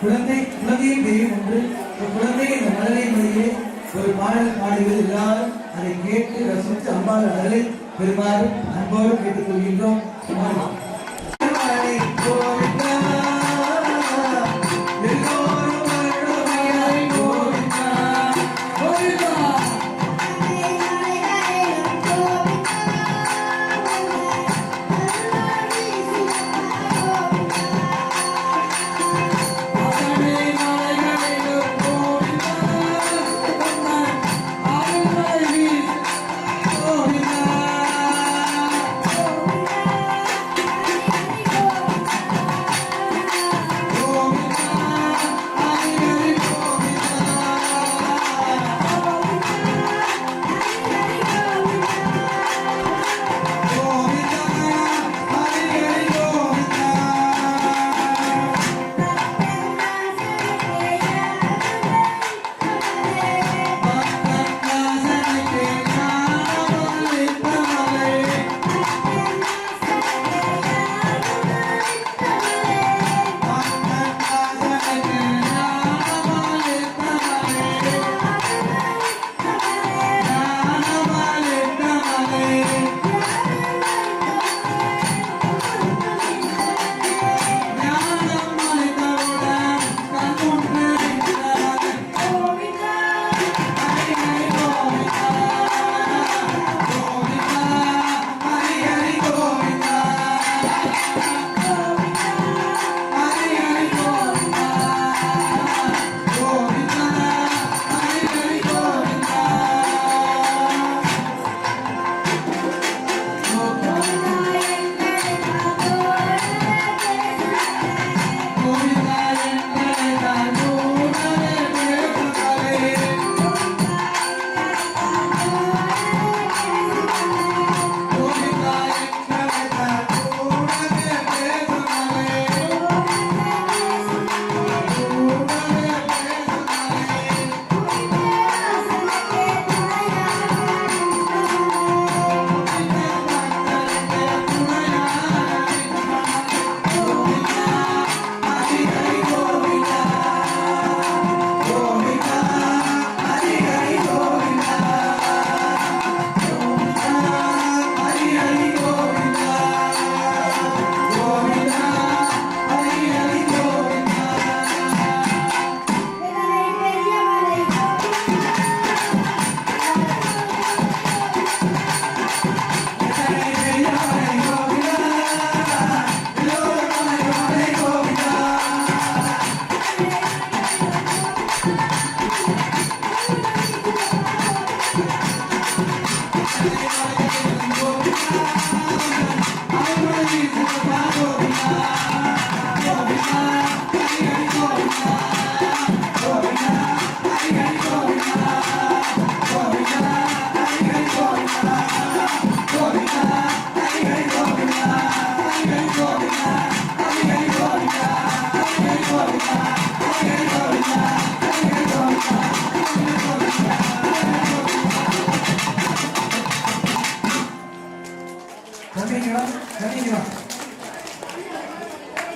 குழந்தையை தெய்வம் ஒன்று. குழந்தை இந்த மலரை மொழியே ஒரு பாடல் பாடுகிறது. எல்லாரும் அதை கேட்டு ரசித்து அம்பாள் அருளை பெறுமாறு அன்போடு கேட்டுக் கொள்கின்றோம்.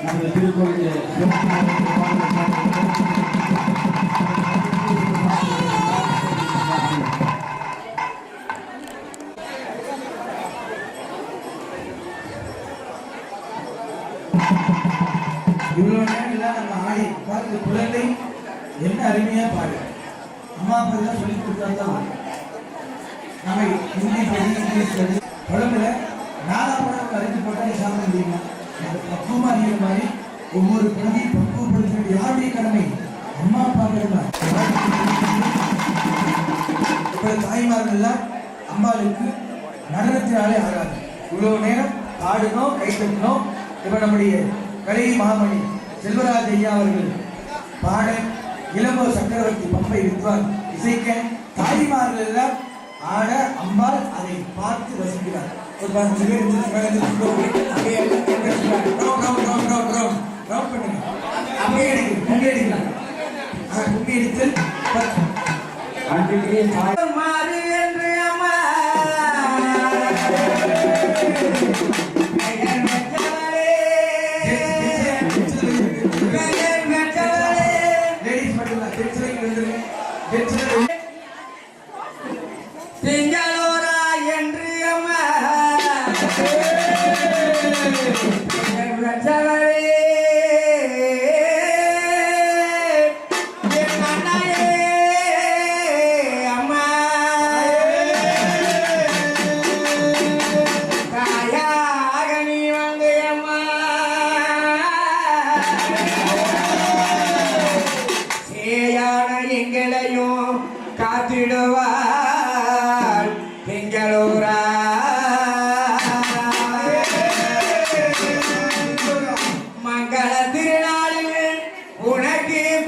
நமது திருக்கோயிலே இவ்வளவு நேரம் எல்லாம் நம்ம ஆடி பார்த்து குழந்தை என்ன அருமையா பாடு. அம்மா அப்பா தான் சொல்லி கொடுத்தாதான் நம்ம ஹிந்தி படி இங்கிலீஷ் படி உடம்புல நாலாப்படம் அறிஞ்சு போட்டாலே சாப்பிட முடியுமா? அது பக்குவமா அறிகிற மாதிரி ஒவ்வொரு குழந்தையும் பக்குவப்படுத்த வேண்டிய யாருடைய கடமை? அம்மா அப்பா கடமை. இப்ப தாய்மார்கள் எல்லாம் அம்பாளுக்கு நடனத்தினாலே ஆகாது. இவ்வளவு நேரம் ஆடணும், கை தட்டணும். இப்ப நம்முடைய கலை மாமணி செல்வராஜ் ஐயா அவர்கள் பாட, இளம்போ சக்கரவர்த்தி பம்பை வித்வான் இசைக்க, தாய்மார்கள் எல்லாம் ஆட அம்பாள் அதை பார்த்து ரசிக்கிறார். ஒரு 10 பேர் அப்படியே எடுக்கலாம். கும்பி எடுத்தல் மாறு என்று அம்மா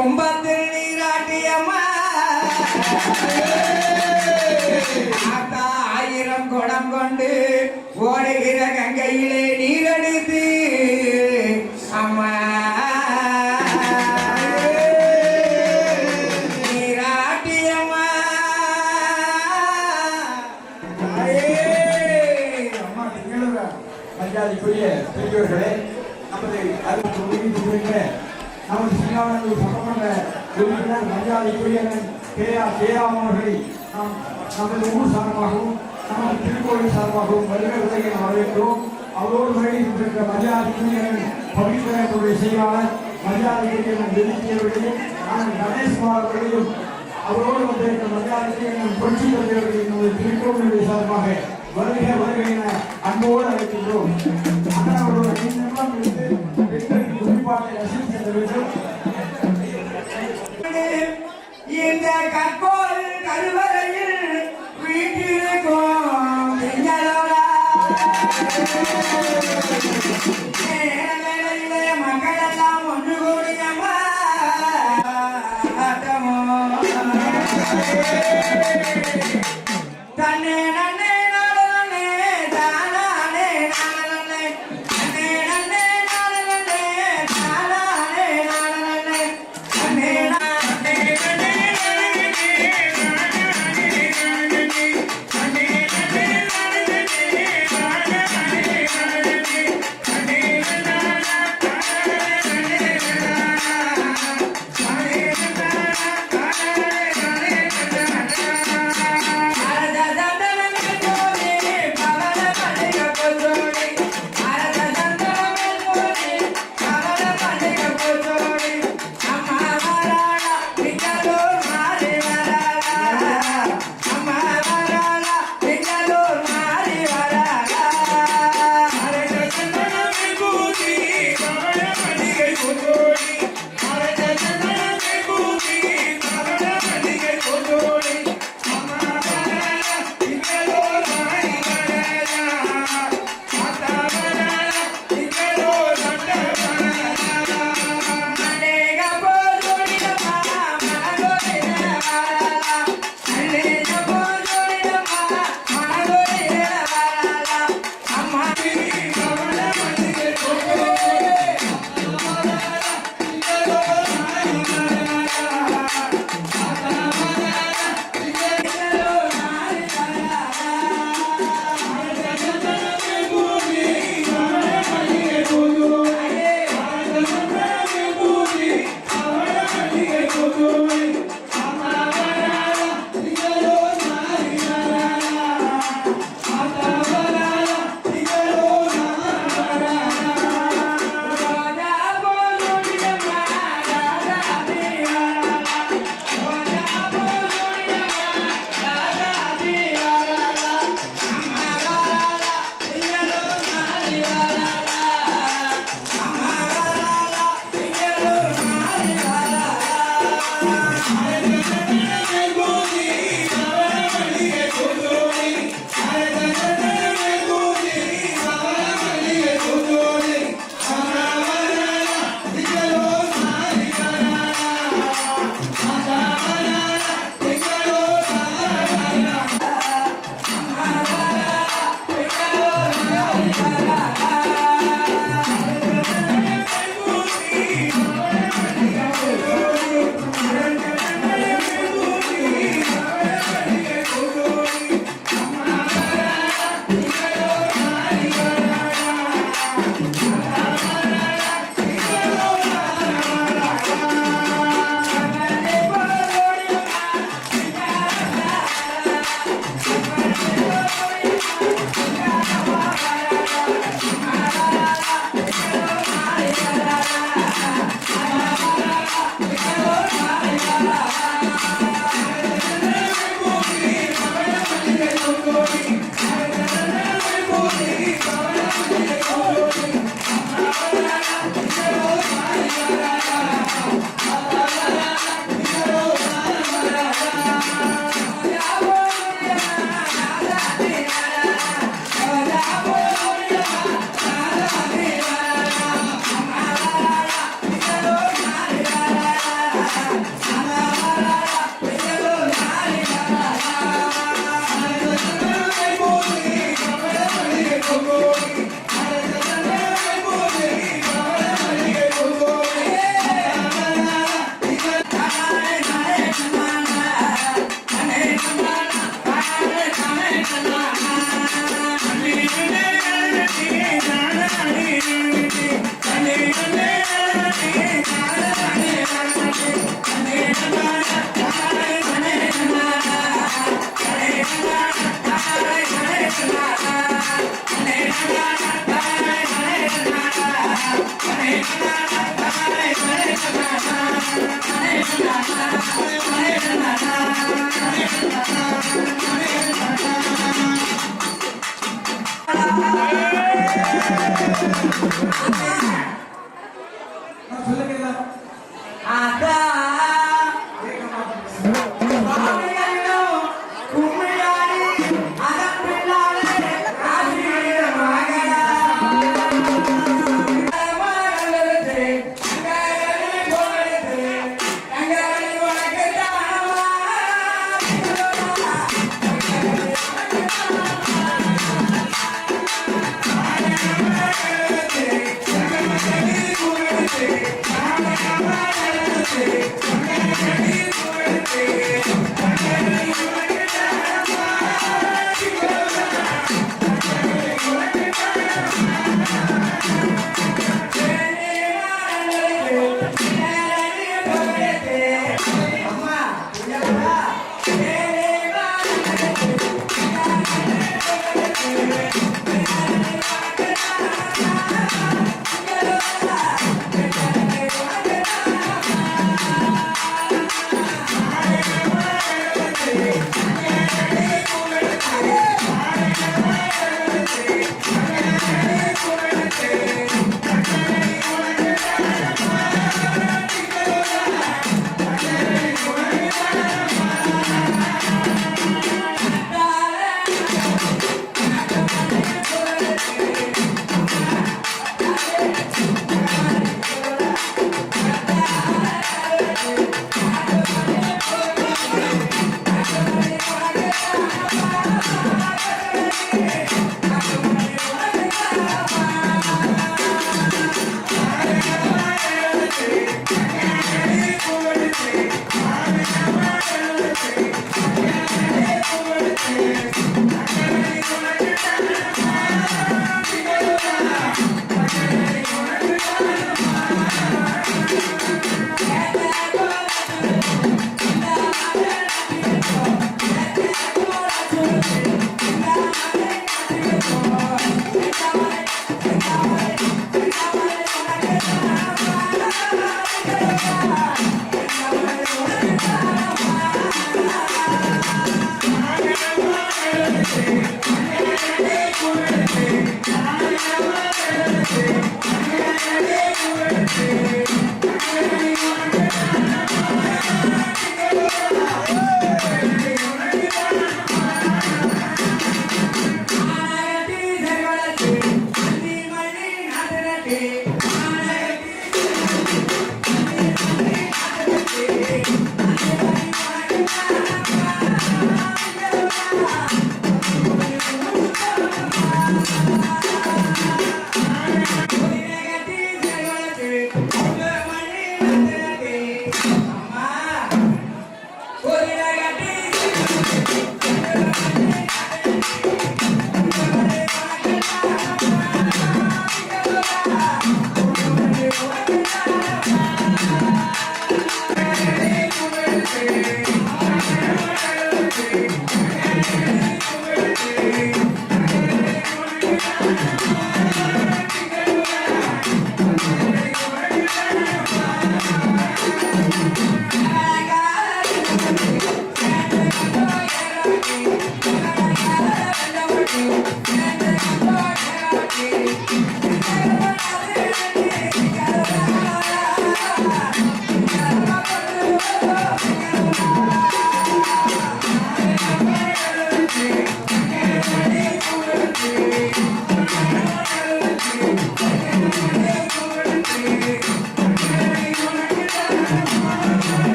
கும்பத்தில் நீராட்டியம்மா ஆத்தா 1000 குடம் கொண்டு ஓடுகிற கங்கையிலே நீரெடுத்து அம்மா நீராட்டியம்மா அம்மா திகழ்கிற மரியாதைக்குரிய பெரியவர்களே, நமது அருள் புரிகின்ற நமது சிங்கானூர் சட்டமன்ற உறுப்பினர் மரியாதைக்குரிய ஜெயராமன் அவர்களை நாம் நமது ஊர் சார்பாகவும் நமது திருக்கோவில் சார்பாகவும் வருகை உதவியை வரவேற்கிறோம். அவரோடு வருகின்ற மரியாதைக்குரிய பவித்திரனுடைய செயலாளர் மரியாதைக்குரிய வெளியியவர்களையும் நான் கணேஷ்குமார் அவர்களையும் அவரோடு வந்திருக்கிற மரியாதைக்குரிய புரட்சி தலைவர்களையும் நமது திருக்கோவிலுடைய சார்பாக வருகை என அன்போடு அழைக்கின்றோம். அவர்களோட குறிப்பாட்டை ரசித்து செல்ல வேண்டும். இந்த கற்கோள் கருவறையில் வீட்டிற்கும் மக்கள் எல்லாம் ஒன்று கூடியம்மா தன்னே நன்னே நாடனே தானானே நாடனே தன்னே நன்னே நாடனே தானானே நாடனே தன்னே நாடனே தன்னே நான் சொல்லுங்க அக்கா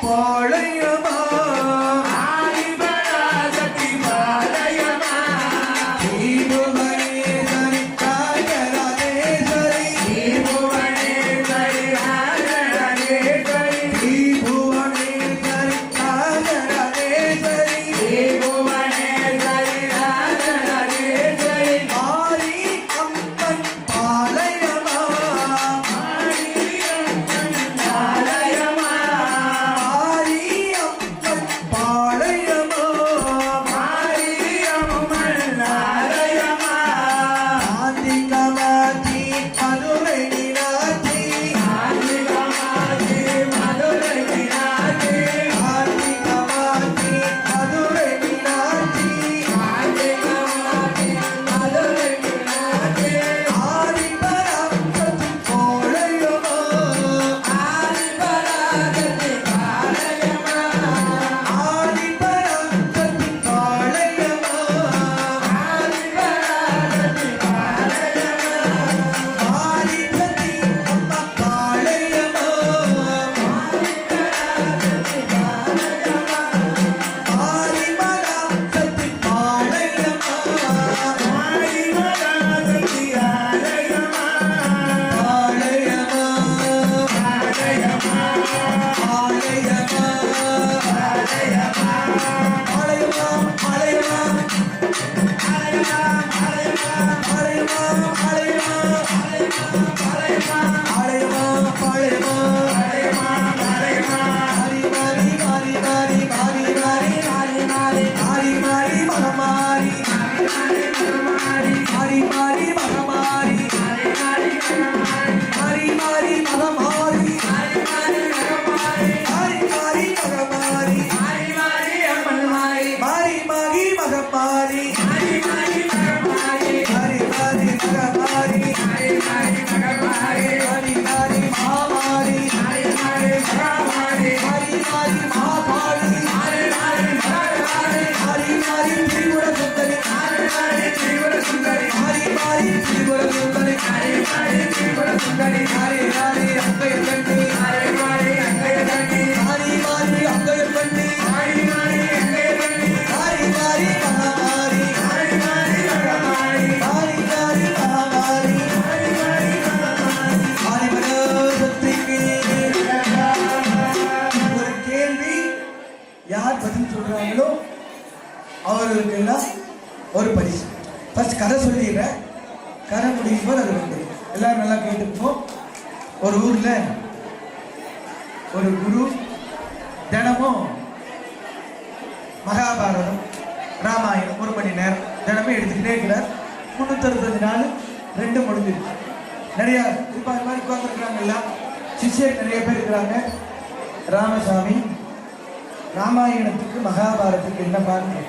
பாளையமா ஆதிபராசக்தி பாளையமா தீபுவனேஸ்வரி ராஜராஜேஸ்வரி தீபுவனேஸ்வரி ராஜராஜேஸ்வரி தீபுவனேஸ்வரி ராஜராஜேஸ்வரி தீபுவனேஸ்வரி ராஜராஜேஸ்வரி மாரி அம்மன் பாளையமா பாளையமா மாரி அம்மன் பாளையமா மாரியம்மன் ஆலயமா காந்தி கமாதி மதுரை மீனாட்சி ஆதிகமாதி மதுரை மீனாட்சி காந்தி கமாதி மதுரை மீனாட்சி ஆதிகமாதி மதுரை மீனாட்சி ஆதிபராசக்தி பாளையமா ஆதிபராசக்தி பாளையமா ஆதிபராசக்தி பாளையமா ஆதிபராசக்தி பாளையமா ஆதிபதி அம்மா பாளையமா ஆதிபராசக்தி பாளையமா ஆதிபராசக்தி பாளையமா ஆதிபராசக்தி ஆலயமா பாளையமா ஆலயமா பாளையமா ஆலயமா பாளையமா பாளையமா ஆலயமா ஆலயமா பாளையமா பாளையமா ஆலயமா பாளையமா ஆலயமா ஆலயமா மாரி மாரி மாரி மாரி மாரி மாரி மாறி மாறி மாரி மாரி மகமாரி மாறி மாறி மாரி மாரி மகமாறி மகமாரி மாறி மாறி மகமாறி மாரி மாரி மகமாரி மாறி மாறி மகமாறி மாரி மாரி மகமாரி மாறி மாறி அம்மன் மாறி மாரி மாரி மகமாரி மாறி மாறி மகமாறி மாரி மாரி மகமாரி மாறி மாறி மகமாறி மாரி மாரி மகாமாரி மாறி மாறி மகமாறி மாரி மாரி மகாகாளி மாறி மாறி மகமாறி மாரி மாரி திரிபுர சுந்தரி மாறி மாறி திரிபுர சுந்தரி மாரி மாரி திரிபுர சுந்தரி மாறி மாறி திரிபுர சுந்தரி மாரி மாரி அங்கைய கண்ணி மாறி மாறி அங்கைய தண்ணி மாரி மாரி அங்கைய கண்ணி மாறி மாறி அங்கைய தண்ணி மாரி மாரி மகாமாரி மாறி மாறி மகமாறி மாரி மாரி மகாமாரி மாறி மாறி மகமாறி ஆதிபராசக்திக்கு ஒரு கேள்வி யார் பதில் சொல்றாங்களோ அவர்களுக்கு எல்லாம் ஒரு பரிசு. ஃபர்ஸ்ட் கதை சொல்லிடுறேன், கதை முடியும் போது அது வந்து எல்லாரும் நல்லா கேட்டுப்போம். ஒரு ஊர்ல ஒரு குரு தினமும் மகாபாரதம் ராமாயணம் 1 மணி நேரம் தினமும் எடுத்துக்கிட்டே இருக்கிறார். 365 நாள் 2 முடிஞ்சிருச்சு. நிறைய இப்போ அது மாதிரி உட்காந்துருக்குறாங்கல்ல சிஷ்யர் நிறைய பேர் இருக்கிறாங்க. ராமசாமி ராமாயணத்துக்கு மகாபாரதத்துக்கு என்ன பாருங்க.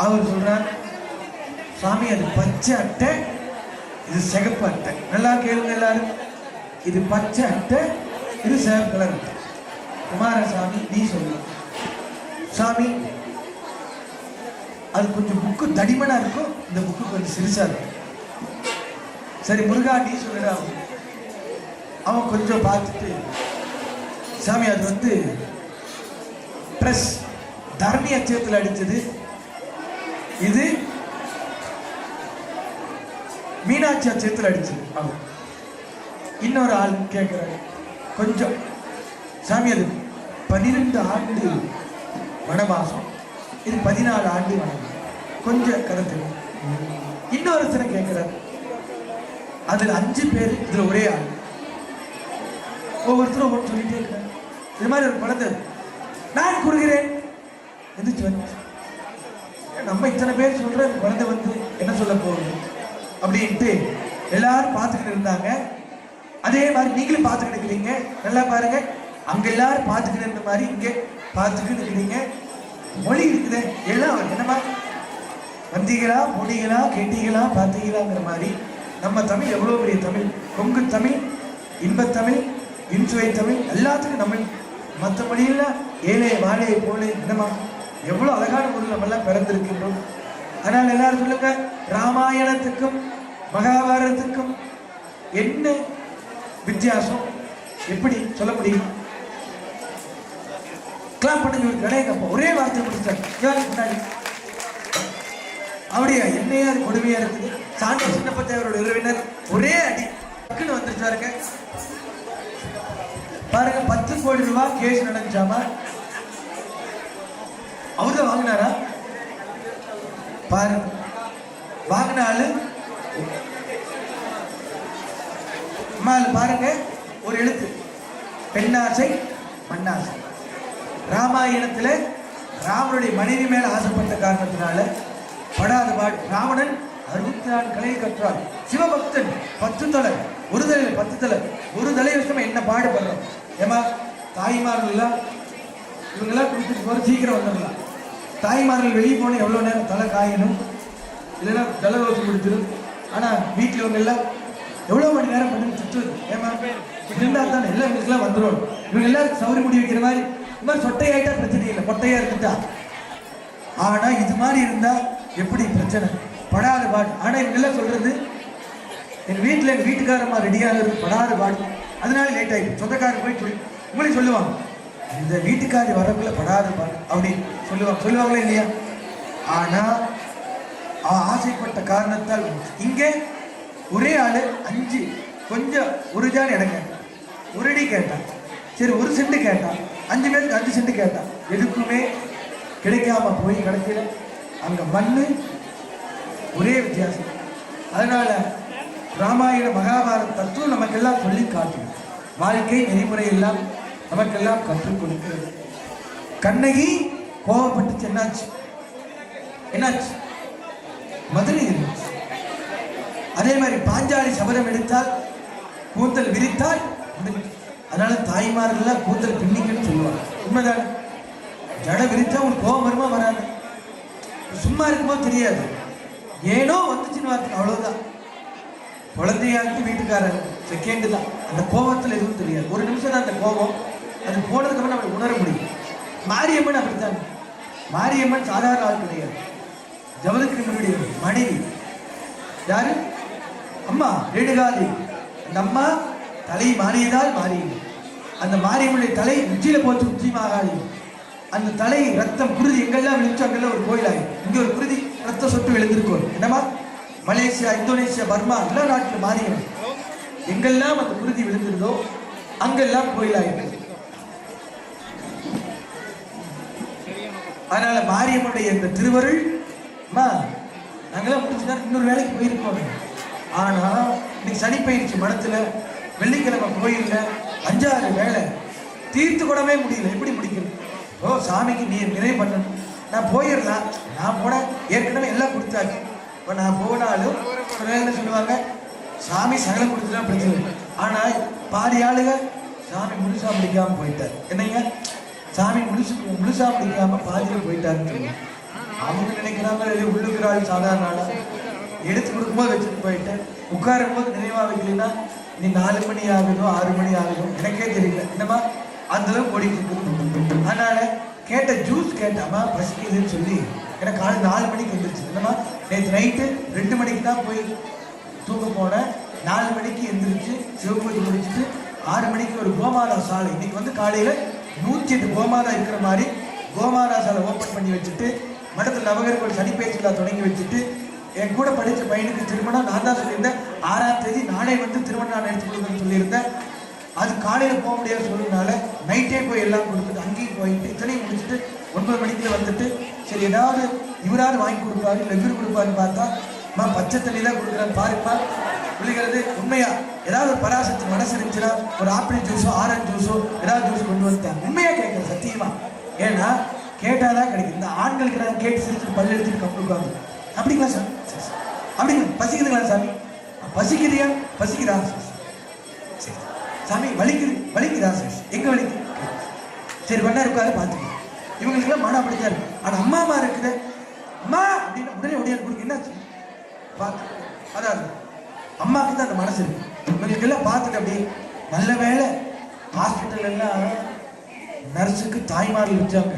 அவர் சொல்றார், சாமி அது பச்சை அட்டை, இது சிகப்பு அட்டை. நல்லா கேளுங்க எல்லாரும், இது பச்சை அட்டை, இது சிவப்பு கலர் அட்டை. குமாரசாமி நீ சொல்லு. சாமி அது கொஞ்சம் புக்கு தடிமனா இருக்கும், இந்த புக்கு கொஞ்சம் சிறுசா இருக்கும். சரி முருகா நீ சொல்லுடா. அவன் கொஞ்சம் பார்த்துட்டு, சாமி அது வந்து பிரஸ் தரணி அச்சயத்தில் அடிச்சது, இது மீனாட்சி அச்சயத்தில் அடிச்சது. அவன் இன்னொரு ஆள் கேட்கிறாரு, கொஞ்சம் சாமி அது 12 ஆண்டு வனவாசம், இது 14 ஆண்டு வனவாசம், கொஞ்சம் கருத்து. இன்னொருத்தரை கேட்கிறார், அதுல 5 பேர், இதுல ஒரே ஆள். ஒவ்வொருத்தரும் ஒவ்வொரு சொல்லிட்டே இருக்கிறார். இது மாதிரி ஒரு குழந்தை, நான் கூறுகிறேன் எந்திரிச்சு வந்து, நம்ம இத்தனை பேர் சொல்ற குழந்தை வந்து என்ன பதில் சொல்ல போகுது அப்படின்ட்டு எல்லாரும் பார்த்துக்கிட்டு இருந்தாங்க. அதே மாதிரி நீங்களும் பார்த்துக்கிட்டு இருக்கிறீங்க. நல்லா பாருங்க, அங்க எல்லாரும் பார்த்துக்கிட்டு இருந்த மாதிரி இங்க பார்த்துக்கிட்டு இருக்கிறீங்க. மொழி இருக்குது எல்லாம் என்னமா வந்தீங்களா, போனீங்களா, கேட்டீங்களா, பார்த்தீங்களாங்கிற மாதிரி நம்ம தமிழ் எவ்வளோ பெரிய தமிழ். கொங்கு தமிழ், இன்பத்தமிழ், இன்சுவை தமிழ், எல்லாத்துக்கும் தமிழ். மற்ற மொழியில ஏழை வாழை போலே என்னமா எவ்வளோ அழகான பொருள் நம்மெல்லாம் பிறந்திருக்கின்றோம். அதனால எல்லாரும் சொல்லுங்க, ராமாயணத்துக்கும் மகாபாரதத்துக்கும் என்ன வித்தியாசம்? எப்படி சொல்ல முடியும்? கிளாப் பண்ணி ஒரு கிடையாது. ஒரே வார்த்தை முடிச்சார் முன்னாடி. அப்படியா? என்னையா கொடுமையா இருக்குது. சாண்டி சின்னப்பத்தி அவரோட உறவினர் ஒரே அடி டக்குன்னு வந்துருச்சாருங்க. பாருங்க, 10 கோடி ரூபாய் கேஸ் நடந்துச்சாமா. அவர்தான் வாங்கினாரா? பாருங்க, வாங்கினாலும் பாருங்க, ஒரு எழுத்து பெண்ணாசை மண்ணாசை. ராமாயணத்துல ராமனுடைய மனைவி மேல ஆசைப்பட்ட காரணத்தினால படாத பாடு. ராவணன் 64 கலை கற்றார். சிவபக்தன் 10 தலை, ஒரு தலை 10 தலை, ஒரு தலை விஷயம் என்ன பாடுபடுறோம். ஏமா தாய்மார்கள் எல்லாம் இவங்கெல்லாம் கொடுத்துட்டு போற சீக்கிரம் வந்துடலாம். தாய்மார்கள் வெளியே போன எவ்வளோ நேரம் தலை காயணும், இல்லைன்னா ஜலதோஷம் கொடுத்துரும். ஆனால் வீட்டில் இவங்க எல்லாம் எவ்வளோ மணி நேரம் பண்ணி திட்டுறது. ஏமா இருந்தால் தானே எல்லாம் இவங்களுக்குலாம் வந்துடும். இவங்க எல்லாரும் சௌரி முடி வைக்கிற மாதிரி இந்த மாதிரி சொட்டையாயிட்டா பிரச்சனை இல்லை, பொட்டையாக இருந்துட்டா. ஆனால் இது மாதிரி இருந்தால் எப்படி பிரச்சனை? படாத பாடு. ஆனால் இவங்கெல்லாம் சொல்கிறது, என் வீட்டில் எங்கள் வீட்டுக்காரம்மா ரெடியாக இருக்கு, படாத பாடு, அதனால லேட் ஆகிடும். சொந்தக்காரர் போய் சொல்லி உங்களே சொல்லுவாங்க, இந்த வீட்டுக்காரி வரக்குள்ள படாத பாடு அப்படின்னு சொல்லுவாங்களே இல்லையா? ஆனால் ஆசைப்பட்ட காரணத்தால் இங்கே ஒரே ஆளு 5 கொஞ்சம் ஒரு ஜான் இடம் கேட்டான், ஒரு அடி கேட்டான், சரி 1 சென்ட் கேட்டான், 5 பேருக்கு 5 சென்ட் கேட்டான். எதுக்குமே கிடைக்காம போய் கிடைக்கல. அங்க மண்ணு ஒரே வித்தியாசம். அதனால ராமாயண மகாபாரத தத்துவம் நமக்கெல்லாம் சொல்லி காட்டும். வாழ்க்கை நெறிமுறை எல்லாம் நமக்கெல்லாம் கற்றுக் கொடுக்கிறது. கண்ணகி கோபப்பட்டு என்னாச்சு? மதுரை இருந்துச்சு. அதே மாதிரி பாஞ்சாலி சபதம் எடுத்தால் கூந்தல் விரித்தால் முடிஞ்சு. அதனால தாய்மார்கள் கூந்தல் பின்னிங்கன்னு சொல்லுவாங்க. உண்மைதானே? ஜட விரித்தா உங்களுக்கு கோபம் வருமா வராது? சும்மா இருக்கும்போது தெரியாது, ஏனோ வந்துச்சுன்னு வார்த்தை, அவ்வளவுதான். குழந்தையாக்கு வீட்டுக்காரர் செகண்ட் தான். அந்த கோபத்தில் எதுவும் தெரியாது, ஒரு நிமிஷம் தான் அந்த கோபம். அது போனதுக்கு அப்புறம் நம்ம உணர முடியும். மாரியம்மன் அப்படித்தான். மாரியம்மன் சாதாரண ஆள் கிடையாது. ஜமதக்கிரனுடைய மனைவி யாரு? அம்மா ரேணுகாதி. அந்த அம்மா தலை மாறியதால் மாறியது. அந்த மாரியம்மனுடைய தலை உச்சியில போச்சு, உச்சி மாகாளி. அந்த தலை ரத்தம் குருதி எங்கெல்லாம் விழுந்துச்சோ அங்கெல்லாம் ஒரு கோயில் ஆகும். இங்க ஒரு குருதி ரத்த சொட்டு விழுந்திருக்கும். என்னமா மலேசியா, இந்தோனேசியா, பர்மா எல்லா நாட்டிலும் மாரியம்மன் எங்கெல்லாம் அந்த குருதி விழுந்திருந்தோ அங்கெல்லாம் கோயில் ஆகிருக்கு. அதனால மாரியம்மனுடைய இந்த திருவருள் நாங்கெல்லாம் முடிச்சுதான் இன்னொரு வேலைக்கு போயிருக்கோம். ஆனா இன்னைக்கு சனி பயிற்சி மடத்துல வெள்ளிக்கிழமை கோயில்ல 5-6 வேலை தீர்த்து கூடவே முடியல. எப்படி முடிக்கிறது? சாமிக்கு நீ நிறைவு பண்ணணும். நான் போயிடலாம், நான் போன ஏற்கனவே எல்லாம் கொடுத்தாச்சு. இப்போ நான் போனாலும் என்ன சொல்லுவாங்க, சாமி சகலம் கொடுத்துட்டா பிரச்சனை. ஆனா பாதி ஆளுங்க சாமி முழுசா முடிக்காம போயிட்டார். என்னங்க, சாமி முழுசா முடிக்காம பாதியில் போயிட்டாருன்னு சொல்லுவாங்க. அவங்க நினைக்கிறாங்க உள்ளுக்கிற ஆள் சாதாரண ஆளா, எடுத்து கொடுக்கும்போது வச்சுட்டு போயிட்டேன், உட்காரும் போது நினைவா வைக்கலன்னா நீ 4 மணி ஆகுதோ 6 மணி ஆகுதோ எனக்கே தெரியல. என்னமா அந்த அளவுக்கு ஓடிட்டு இருக்கு. அதனால கேட்ட ஜூஸ் கேட்டாமா பசிக்குதுன்னு சொல்லி எனக்கு காலை 4 மணிக்கு வந்துருச்சு. என்னமா நேற்று நைட்டு 2 மணிக்கு தான் போய் தூங்க போனேன். 4 மணிக்கு எந்திரிச்சு சிவபூஜை முடிச்சுட்டு 6 மணிக்கு ஒரு கோமாதா சாலை, இன்னைக்கு வந்து காலையில 108 கோமாதா இருக்கிற மாதிரி கோமாதா சாலை ஓப்பன் பண்ணி வச்சுட்டு மடத்தில் நவகர்கள் சனி பேச்சுலா தொடங்கி வச்சுட்டு என் கூட படித்த பையனுக்கு திருமணம் நான் தான் சொல்லியிருந்தேன். 6ஆம் தேதி நாளை வந்து திருமணம் நான் எடுத்து கொடுக்குறேன்னு சொல்லியிருந்தேன். அது காலையில் போக முடியாத சொல்லுறதுனால நைட்டே போய் எல்லாம் கொடுத்துட்டு அங்கேயும் போயிட்டு இத்தனையும் முடிச்சுட்டு 9 மணிக்குள்ள வந்துட்டு சரி ஏதாவது இவராவது வாங்கி கொடுப்பாரு இல்லை இவர் கொடுப்பாருன்னு பார்த்தா பச்சை தண்ணி தான் கொடுக்குறேன்னு பாருப்பா விழுகிறது. உண்மையா ஏதாவது ஒரு பராசக்தி மனசு இருந்துச்சுன்னா ஒரு ஆப்பிள் ஜூஸோ ஆரஞ்சு ஜூஸோ ஏதாவது ஜூஸ் கொண்டு வந்துட்டேன். உண்மையா கேட்குறேன் சத்தியமா. ஏன்னா கேட்டாதான் கிடைக்கும். இந்த ஆண்களுக்கு நான் கேட்டு சிரிச்சு பல்லு எடுத்துட்டு கம்புக்குவாங்க. அப்படிங்களா சார்? அப்படிங்க பசிக்குதுங்களா சாமி? பசிக்குதியா? பசிக்குதா? சரி சாமி வலிக்குதா சார்? எங்க வலிக்குது? சரி பண்ணா இருக்காரு பார்த்துக்கோ. இவங்களுக்குலாம் மனம் அப்படித்தான் இருக்கு. ஆனால் அம்மா இருக்குது அம்மா அப்படின்னு உடனே உடையார் கொடுக்கு என்னாச்சு பார்த்து. அதாவது அம்மாவுக்கு தான் அந்த மனசு இருக்கு. இவங்களுக்கெல்லாம் பார்த்துட்டு அப்படி நல்ல வேலை ஹாஸ்பிட்டல் எல்லாம் நர்ஸுக்கு தாய்மார்கள் வச்சாங்க.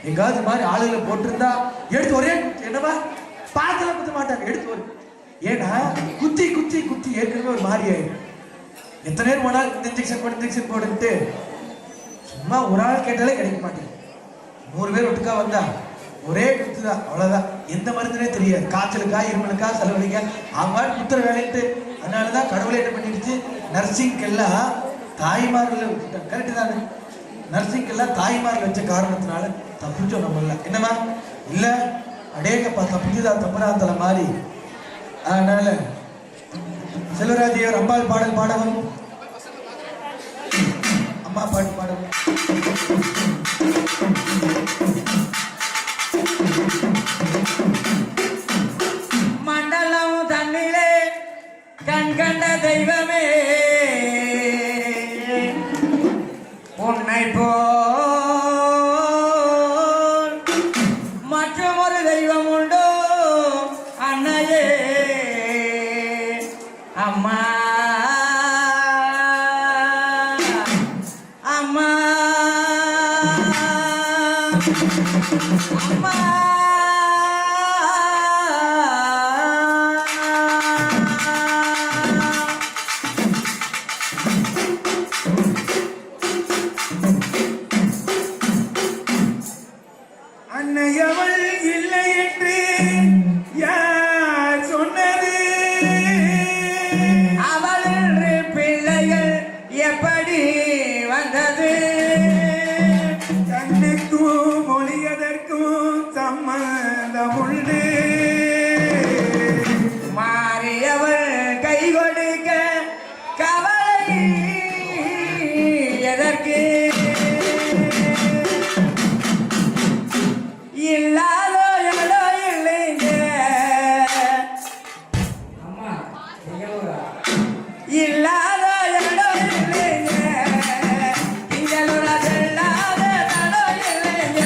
எங்காவது மாதிரி ஆளுகளை போட்டிருந்தா எடுத்து ஒரே என்னவா பார்த்துல குத்த மாட்டாங்க, எடுத்து ஒரு. ஏன்னா குத்தி குத்தி குத்தி ஏற்கனவே ஒரு மாதிரி ஆயிடும். எத்தனை நேரம் போனால் இந்த இன்ஜெக்ஷன் போடுன்ட்டு சும்மா ஒரு ஆள் கேட்டாலே கிடைக்க மாட்டேங்குது. 100 பேர் ஒட்டுக்கா வந்தா ஒரே குத்து தான், அவ்வளோதான். எந்த மருந்துனே தெரியாது. காய்ச்சலுக்கா இருமலுக்கா செலவழிக்கா அவங்க குத்துற வேலைன்ட்டு. அதனாலதான் கடவுளை என்ன பண்ணிடுச்சு, நர்சிங்கெல்லாம் தாய்மார்கள் விட்டுட்டாங்க. கரெக்டு தானே? நர்சிங்கெல்லாம் தாய்மார்கள் வச்ச காரணத்தினால தப்பிச்சோம் நம்மள. என்னமா இல்ல அடேங்கப்பா தப்பிச்சுதான் தப்புறாந்தல மாதிரி. அதனால செல்வராஜையர் அம்பாள் பாடல் பாடவும், அம்மா பாட்டு பாடவும். மண்டலம் தன்னிலே கண் கண்ட தெய்வமே உன்னை போல் மற்றொரு தெய்வம் உண்டோ அன்னையே அம்மா அம்மா அம்மா அன்னையவள் இல்லை என்று யார் சொன்னது? அவள் என்று பிள்ளைகள் எப்படி வந்தது? கண்ணுக்கும் மொழியதற்கும் சம்மந்தம் உண்டு. மாறியவள் கை கொடுக்க கவலை எதற்கு? இல்லாதோ எவ்வளோ இல்லைங்க அம்மா இல்லாதோ எவ்வளோ இல்லைங்க திங்களோட செல்லாத தடோ இல்லைங்க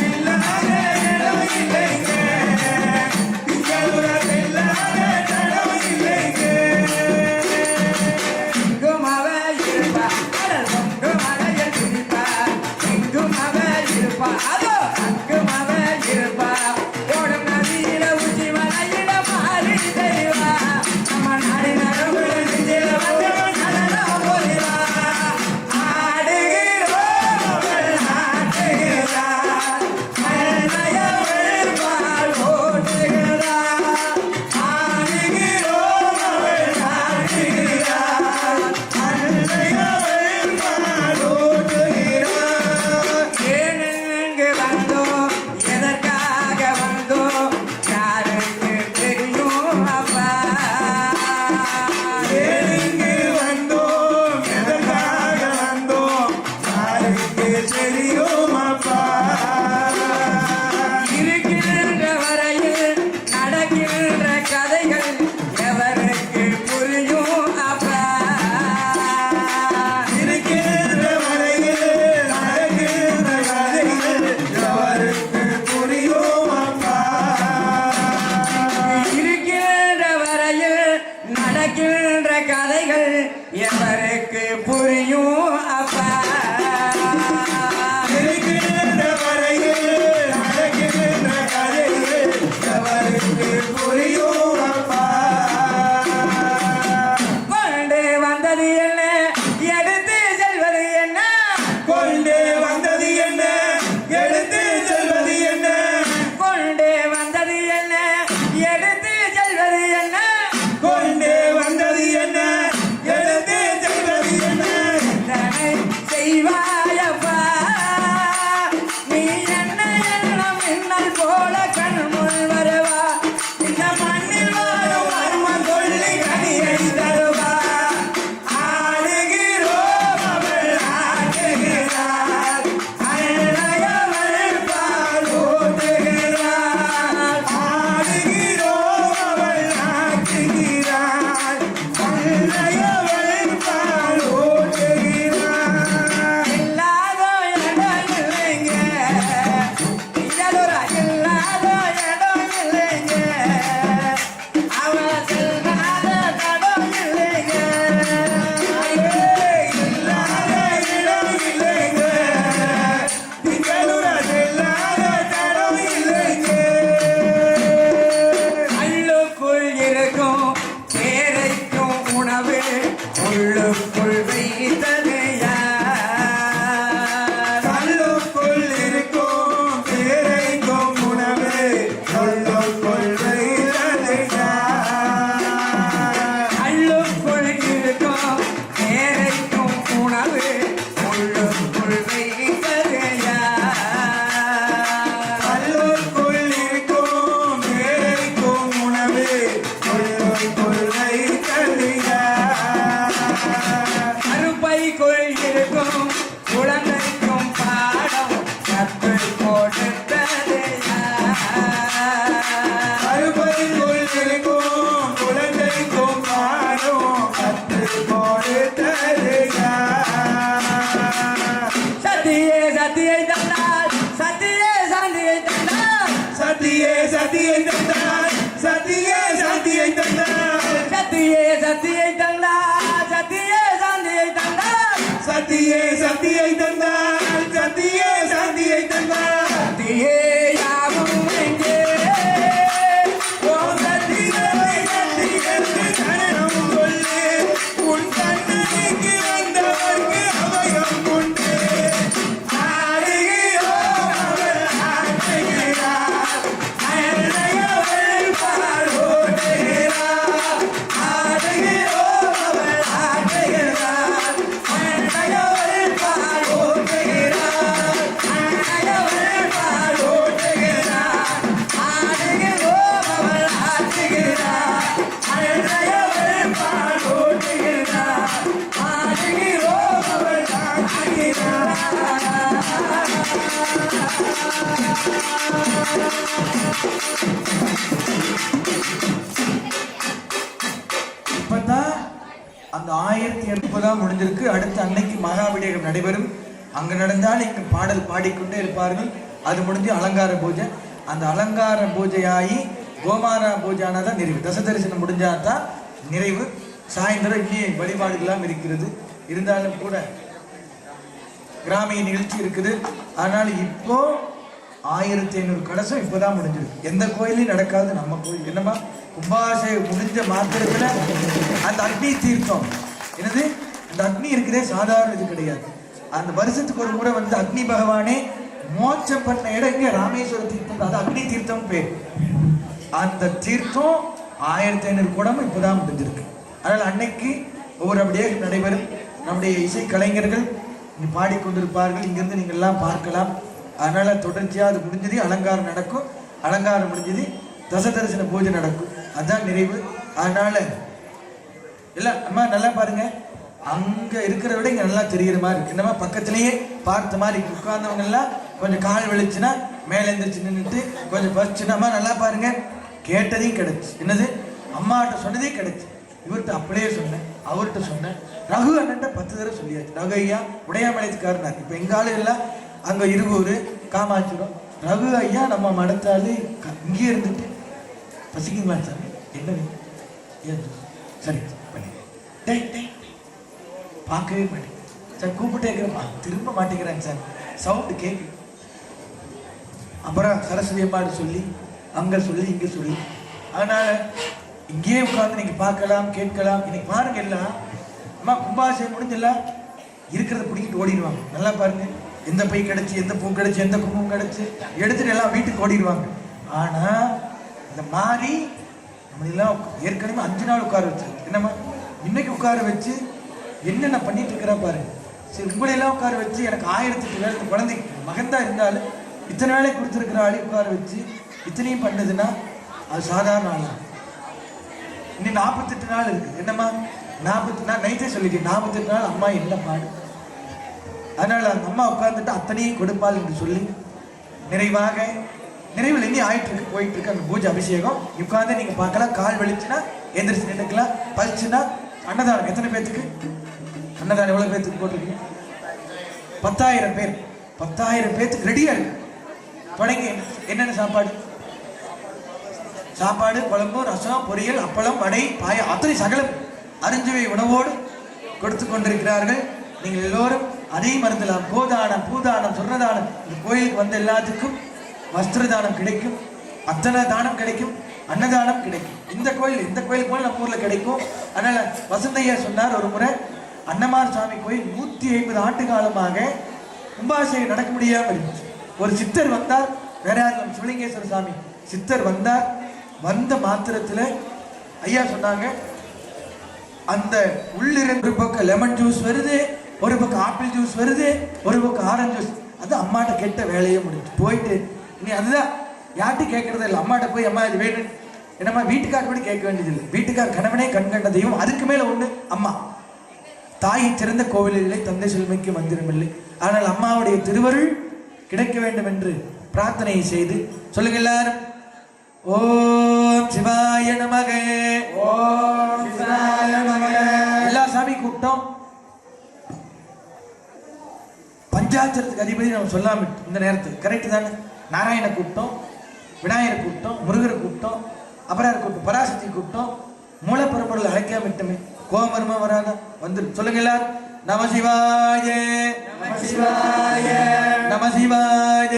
இல்லாத எவ்வளோ இல்லைங்க திங்களோட செல்லாத தடோ இல்லைங்க குமாவ இருப்பா அடல் குமாவைய துடிப்பா குமாவ இருப்பா அதோ அங்குமாவ இருப்பா ஓடும் நதியில உச்சி மலையில மாறி தெய்வா நம்ம நாடு நடுவுல நெஞ்சில வந்து நடனம் போலிவா ஆடுகிறோம் அவள் ஆட்டுகிறார் அன்னையவள் பால் ஓட்டுகிறார் ஆடுகிறோம் அவள் ஆடுகிறார் அன்னையவள் பால் ஓட்டுகிறார். ஏனெங்கு வந்தோம் எதற்காக வந்தோம் யாருக்கு தெரியும் அப்பா? ஏனெங்கு வந்தோம் எதற்காக வந்தோம் யாருக்கு தெரியும் அப்பா? இருக்கின்ற வரையில் நடக்கின்ற கதைகள் எவருக்கு புரியும் அப்பா? இருக்கின்ற வரையில் நடக்கின்ற கதைகள் எவருக்கு புரியும் அப்பா? இருக்கின்ற வரையில் நடக்கின்ற கதைகள் எவருக்கு புரியும் அப்பா? இருக்கின்ற வரையில் நடக்கின்ற கதைகள் எவருக்கு புரியும் அப்பா? கொண்டு வந்தது என்ன எடுத்து செல்வது என்ன? கொண்டு வந்தது என்ன எடுத்து செல்வது என்ன? கொண்டு வந்தது என்ன எடுத்து செல்வது என்ன? கொண்டு வந்தது என்ன எடுத்து செல்வது என்ன? அந்த 1080 முடிஞ்சிருக்கு. அடுத்து அன்னைக்கு மகாபிடேகம் நடைபெறும். அங்க நடந்தால் இங்கு பாடல் பாடிக்கொண்டே இருப்பார்கள். அது முடிஞ்சு அலங்கார பூஜை. அந்த அலங்கார பூஜையாகி கோமாரா பூஜையானதான் நிறைவு. தசதரிசனம் முடிஞ்சாதான் நிறைவு. சாயந்தரம் இன்னும் வழிபாடுகளாம் இருக்கிறது. இருந்தாலும் கூட கிராமிய நிகழ்ச்சி இருக்குது. ஆனால் இப்போ 1500 கலசம் இப்போதான் முடிஞ்சிருக்கு. எந்த கோயிலையும் நடக்காது, நம்ம கோயில். என்னமா கும்பாபிஷேகம் முடிஞ்ச மாத்திரத்துல அந்த அக்னி தீர்த்தம் என்னது, அந்த அக்னி இருக்கிறதே சாதாரண இது கிடையாது. அந்த வருஷத்துக்கு ஒரு முறை வந்து அக்னி பகவானே மோட்சம் பண்ண இடம் இங்க ராமேஸ்வர தீர்த்தம். அது அக்னி தீர்த்தம் பேர். அந்த தீர்த்தம் 1500 குடமும் இப்போதான் முடிஞ்சிருக்கு. அதனால் அன்னைக்கு ஒவ்வொரு அப்படியே நடைபெறும். நம்முடைய இசை கலைஞர்கள் இங்கே பாடிக்கொண்டிருப்பார்கள். இங்கிருந்து நீங்கள் எல்லாம் பார்க்கலாம். அதனால தொடர்ச்சியாக அது முடிஞ்சது. அலங்காரம் நடக்கும். அலங்காரம் முடிஞ்சது, தசதரிசன பூஜை நடக்கும். அதுதான் நிறைவு. அதனால எல்லாம் அம்மா நல்லா பாருங்க. அங்க இருக்கிறத விட இங்க நல்லா தெரிகிற மாதிரி இருக்கு. என்னமா பக்கத்திலேயே பார்த்த மாதிரி உட்கார்ந்தவங்க எல்லாம் கொஞ்சம் கால் வெளிச்சுன்னா மேலே எழுந்திரிச்சு நின்றுட்டு கொஞ்சம் பறிச்சுனாமா நல்லா பாருங்க. கேட்டதையும் கிடைச்சு. என்னது, அம்மாட்ட சொன்னதே கிடைச்சு. இவர்கிட்ட அப்படியே சொன்னேன், அவர்கிட்ட சொன்னேன். ரகு அண்ணன்ட்ட 10 தடவை சொல்லியாச்சு. ரகு ஐயா உடையாமலைத்துக்காரனார். இப்போ எங்க ஆளு எல்லாம் அங்க இருகூர் காமாட்சிடும். ரகு ஐயா நம்ம மடத்தாலே இங்கே இருந்துட்டு பசிக்குங்களா சார், என்ன ஏன் சரி பண்ணி பார்க்கவே மாட்டேன் சார். கூப்பிட்டே இருக்கிறப்பா திரும்ப மாட்டேங்கிறாங்க சார். சவுண்டு கேட்கு. அப்புறம் சரஸ்வதி அம்மாடு சொல்லி அங்க சொல்லி இங்க சொல்லி, அதனால இங்கேயே உட்கார்ந்து நீங்க பார்க்கலாம் கேட்கலாம். இன்னைக்கு பாருங்க எல்லாம் அம்மா கும்பாபிஷேகம் முடிஞ்செல்லாம் இருக்கிறத பிடிக்கிட்டு ஓடிடுவாங்க. நல்லா பாருங்க. எந்த பை கிடைச்சி, எந்த பூ கிடைச்சி, எந்த கும்பம் கிடைச்சி எடுத்துட்டு எல்லாம் வீட்டுக்கு ஓடிடுவாங்க. ஆனா இந்த மாதிரி நம்ம எல்லாம் ஏற்கனவே 5 நாள் உட்கார வச்சு என்னம்மா இன்னைக்கு உட்கார வச்சு என்னென்ன பண்ணிட்டு இருக்கிறா பாருங்க. சரி, உங்களையெல்லாம் உட்கார வச்சு எனக்கு 1008 வேலை குழந்தை மகன்தான் இருந்தாலும் இத்தனை வேலை கொடுத்துருக்கிற ஆளி உட்கார வச்சு இத்தனையும் பண்ணதுன்னா அது சாதாரண ஆள். இன்னும் 48 நாள் இருக்கு. என்னம்மா 40 நாள் நைட்டே சொல்லிட்டேன். 48 நாள் அம்மா என்ன பாடு. அதனால அந்த அம்மா உட்கார்ந்துட்டு அத்தனையும் கொடுப்பாள் என்று சொல்லி நிறைவாக நிறைவில் இனி ஆயிட்டு இருக்கு, போயிட்டு இருக்கு அந்த பூஜை அபிஷேகம். உட்கார்ந்து நீங்க பார்க்கலாம். கால் வெளிச்சுன்னா எந்திரிச்சு நின்றுக்கலாம். பறிச்சுன்னா அன்னதானம். எத்தனை பேத்துக்கு அன்னதானம்? எவ்வளவு பேத்துக்கு போட்டிருக்கீங்க? 10,000 பேர். 10,000 பேத்துக்கு ரெடியா இருக்கு. தொடங்கி என்னென்ன சாப்பாடு? சாப்பாடு, குழம்பு, ரசம், பொரியல், அப்பளம், வடை, பாய, அத்தனை சகலம் அரிஞ்சுவை உணவோடு கொடுத்து கொண்டிருக்கிறார்கள். நீங்கள் எல்லோரும் அதையும் மறந்துலாம். கோதானம், பூதானம், சொர்ணதானம். இந்த கோயிலுக்கு வந்த எல்லாத்துக்கும் வஸ்திரதானம் கிடைக்கும், அத்தனை தானம் கிடைக்கும், அன்னதானம் கிடைக்கும். இந்த கோயில் எந்த கோயிலுக்கு போல நம்ம ஊர்ல கிடைக்கும். அதனால வசந்தையா சொன்னார் ஒரு முறை, அன்னமார் சுவாமி கோயில் 150 ஆண்டு காலமாக கும்பாபிஷேகம் நடக்க முடியாமல் இருந்துச்சு. ஒரு சித்தர் வந்தார். வேற யாரும் சிவலிங்கேஸ்வர சாமி சித்தர் வந்தார். வந்த மாத்திரத்துல ஐயா சொன்னாங்க, அந்த உள்ளிருந்து ஒரு பக்கம் லெமன் ஜூஸ் வருது, ஒரு பக்கம் ஆப்பிள் ஜூஸ் வருது, ஒரு பக்கம் ஆரஞ்சு ஜூஸ். அது அம்மாட்ட கெட்ட வேலையே முடிஞ்சு போயிட்டு நீ அதுதான் யார்ட்டும் கேட்கறதே இல்லை. அம்மாட்ட போய் அம்மா இது வேணும் என்னம்மா வீட்டுக்கார கூட கேட்க வேண்டியதில்லை. வீட்டுக்கார் கணவனே கண் கண்ட தெய்வம். அதுக்கு மேல ஒண்ணு அம்மா. தாயை சிறந்த கோவில் இல்லை, தந்தை செல்மைக்கு மந்திரம் இல்லை. ஆனால் அம்மாவுடைய திருவருள் கிடைக்க வேண்டும் என்று பிரார்த்தனை செய்து சொல்லுங்க எல்லாரும். ஓம் சிவாய நமக. ஓம் சிவாய நமக. எல்லா சாமி கூப்பிட்டோம். பஞ்சாட்சரத்துக்கு அதிபதி நம்ம சொல்லாம இந்த நேரத்துக்கு கரெக்ட் தானே. நாராயண கூப்பிட்டோம், விநாயகரை கூப்பிட்டோம், முருகரை கூப்பிட்டோம், அபரார் கூப்பிட்டோம், பராசக்தி கூப்பிட்டோம். மூலப்பெரும்பொருள் அழைக்காம விட்டோமே, கோமருமா வராத வந்து சொல்லுங்க எல்லாரும். நம சிவாய நம சிவாய நம சிவாய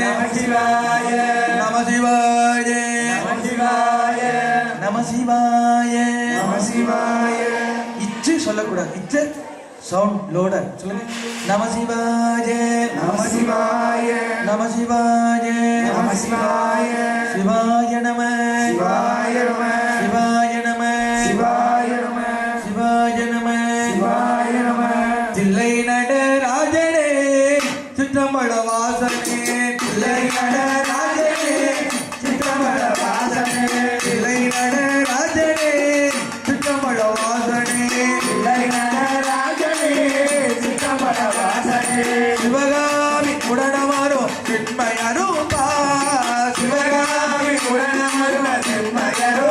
நம சிவாய நம சிவாய நம சிவாய நம சிவாய நம சிவாய. இச்சு சொல்லக்கூடாது. இச்சு சவுண்ட் லோடர். சொல்லுங்க. நம சிவாய நம சிவாய நம சிவாய நம சிவாய சிவாய நம சிவாய நம சிவாய நம சிவாய நம சிவாய நம சிவாய நம. தில்லை நடராஜனே சிற்றம்பல வாசனே, தில்லை நடராஜனே சிற்றம்பல வாசனே, தில்லை நடராஜனே சிற்றம்பல வாசனே, தில்லை நடராஜனே சிற்றம்பல வாசனே. சிவகாமி உடனமாரோ பெண்மையரும்பா, சிவகாமி உடனமருவ செம்மையரோ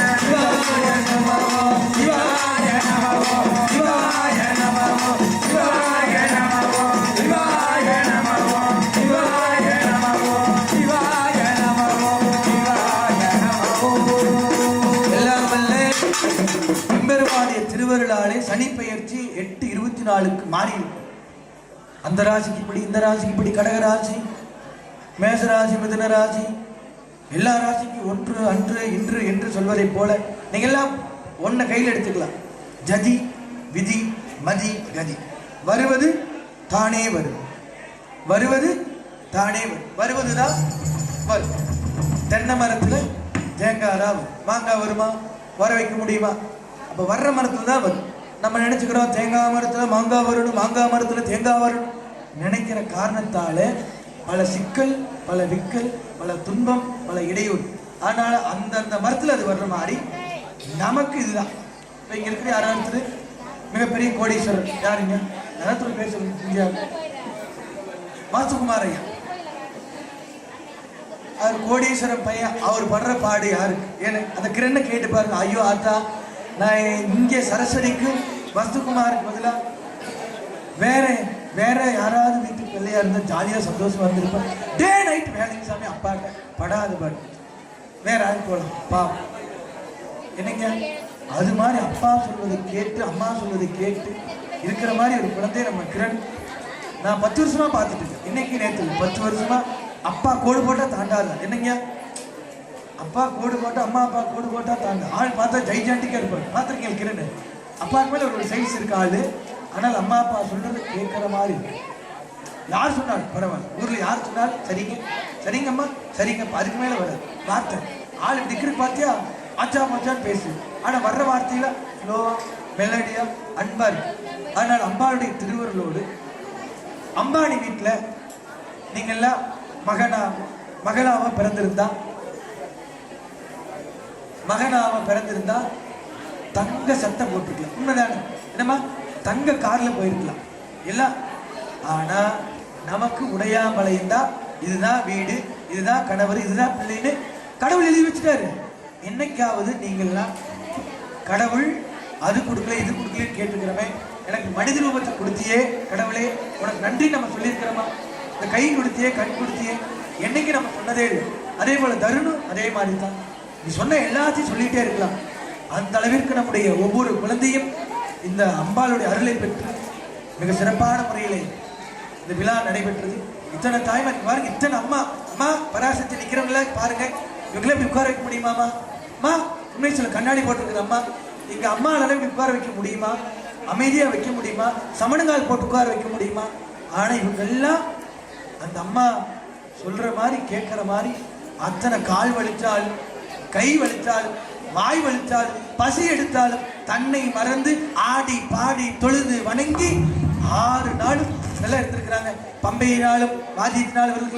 திருவருளாலே சனி பெயர்ச்சி 8/24 மாறி இருக்கும். அந்த ராசிக்கு இப்படி, இந்த ராசிக்கு இப்படி, கடக ராசி, மேச ராசி, மிதுன ராசி, எல்லா ராசிக்கும் ஒன்று அன்று இன்று என்று சொல்வதை போல நீங்க எல்லாம் ஒன்ன கையில் எடுத்துக்கலாம். ஜதி விதி மதி கதி. வருவது தானே வரும், வருவது தானே வருவதுதான் வரும். தென்னை மரத்துல தேங்காய் தான் வரும். மாங்காய் வருமா? வர வைக்க முடியுமா? அப்ப வர்ற மரத்துல தான் வரும். நம்ம நினைச்சுக்கிறோம் தேங்காய் மரத்துல மாங்காய் வரணும், மாங்காய் மரத்துல தேங்காய் வரணும் நினைக்கிற காரணத்தால பல சிக்கல், பல விக்கல், பல துன்பம், பல இடையூறு. அதனால அந்தந்த மரத்துல அது வர்ற மாதிரி நமக்கு இதுதான். இப்ப இங்க இருக்கிற யாராவது மிகப்பெரிய கோடீஸ்வரர் யாருங்க? யாராவது பேர் சொல்லுங்க. வாசுகுமார் ஐயா, அவர் கோடீஸ்வரன் பையன். அவர் படுற பாடு யாருக்கு? ஏன்னா அந்த கிரண்ணை கேட்டு பாருங்க. ஐயோ ஆத்தா, நான் இங்கே சரஸ்வதிக்கு வஸ்துகுமாருக்கு பதிலா வேற யாராவது வீட்டுக்கு பிள்ளையா இருந்தா ஜாலியா சந்தோஷமா இருந்திருப்பேன். டே நைட் வேலைக்கு சாமி அப்பாட்ட படாது பாடு. வேற யாரும் போகலாம் பாவம். என்னங்க அது மாதிரி அப்பா சொல்வதை கேட்டு அம்மா சொல்வதை கேட்டு இருக்கிற மாதிரி ஒரு குழந்தைய நம்ம கிரண் நான் 10 வருஷமா பார்த்துட்டு இருக்கேன். இன்னைக்கு நேற்று 10 வருஷமா அப்பா கோடு போட்டா தாண்டாது. என்னங்க அப்பா கோடு போட்டா அம்மா அப்பா கோடு போட்டா தாண்ட ஆள் பார்த்தா ஜெய்ஜாண்டிக்கா இருப்பாரு. பார்த்துருக்கேன் கிரண். அப்பாவுக்கு மேல ஒரு சைஸ் இருக்கு ஆளு. ஆனால் அம்மா அப்பா சொல்றது கேட்கிற மாதிரி யார் சொன்னாலும் பரவாயில்ல. ஊர்ல யார் சொன்னாலும் சரிங்க சரிங்கம்மா சரிங்கப்பா, அதுக்கு மேல வராது வார்த்தை. ஆள் டிகிரி பார்த்தியா ஆச்சா மாச்சான்னு பேசு. ஆனா வர்ற வார்த்தையில ஸ்லோவா மெலடியா அன்பா இருக்கு. அதனால அம்பாளுடைய திருவருளோடு அம்பானி வீட்டுல நீங்கெல்லாம் மகனாவ பிறந்திருந்தா தங்க சட்டை போட்டுருக்கலாம். உண்மைதானே? என்னம்மா தங்க கார்ல போயிருக்கலாம் எல்லாம். ஆனா நமக்கு உடையாமலையும் தான் இதுதான் வீடு, இதுதான் கணவர், இதுதான் பிள்ளைன்னு கடவுள் எழுதி வச்சுட்டாரு. என்னைக்காவது நீங்கள்லாம் கடவுள் அது கொடுக்கல இது கொடுக்கலன்னு கேட்டுக்கிறோமே, எனக்கு மனித ரூபத்தை கொடுத்தியே கடவுளே உனக்கு நன்றி நம்ம சொல்லியிருக்கிறோமா? இந்த கை கொடுத்தியே கண் கொடுத்தியே என்னைக்கு நம்ம சொன்னதே இல்லை. அதே போல தருணும் அதே மாதிரி தான். நீ சொன்ன எல்லாத்தையும் சொல்லிட்டே இருக்கலாம். அந்த அளவிற்கு நம்முடைய ஒவ்வொரு குழந்தையும் இந்த அம்பாளுடைய அருளை பெற்று மிக சிறப்பான முறையிலே இந்த விழா நடைபெற்றது. இத்தனை தாய்மார் பாருங்க, இத்தனை அம்மா பராசக்தி நிக்கிறவங்கள பாருங்க. இவங்களே இப்படி உட்கார வைக்க முடியுமாமா? அம்மா உண்மை சில கண்ணாடி போட்டிருக்குது அம்மா. இங்க அம்மா அளவு உட்கார வைக்க முடியுமா? அமைதியா வைக்க முடியுமா? சமணங்கால் போட்டு உட்கார வைக்க முடியுமா? ஆனா இவங்க எல்லாம் அந்த அம்மா சொல்ற மாதிரி கேட்கிற மாதிரி அத்தனை கால் வலிச்சால், கை வலிச்சால், வாய் வலிச்சால், பசி எடுத்தாலும் தன்னை மறந்து ஆடி பாடி தொழுது வணங்கி 6 நாளும் நல்லா இருந்திருக்கிறாங்க. பம்பையினாலும் வாதியினாலும்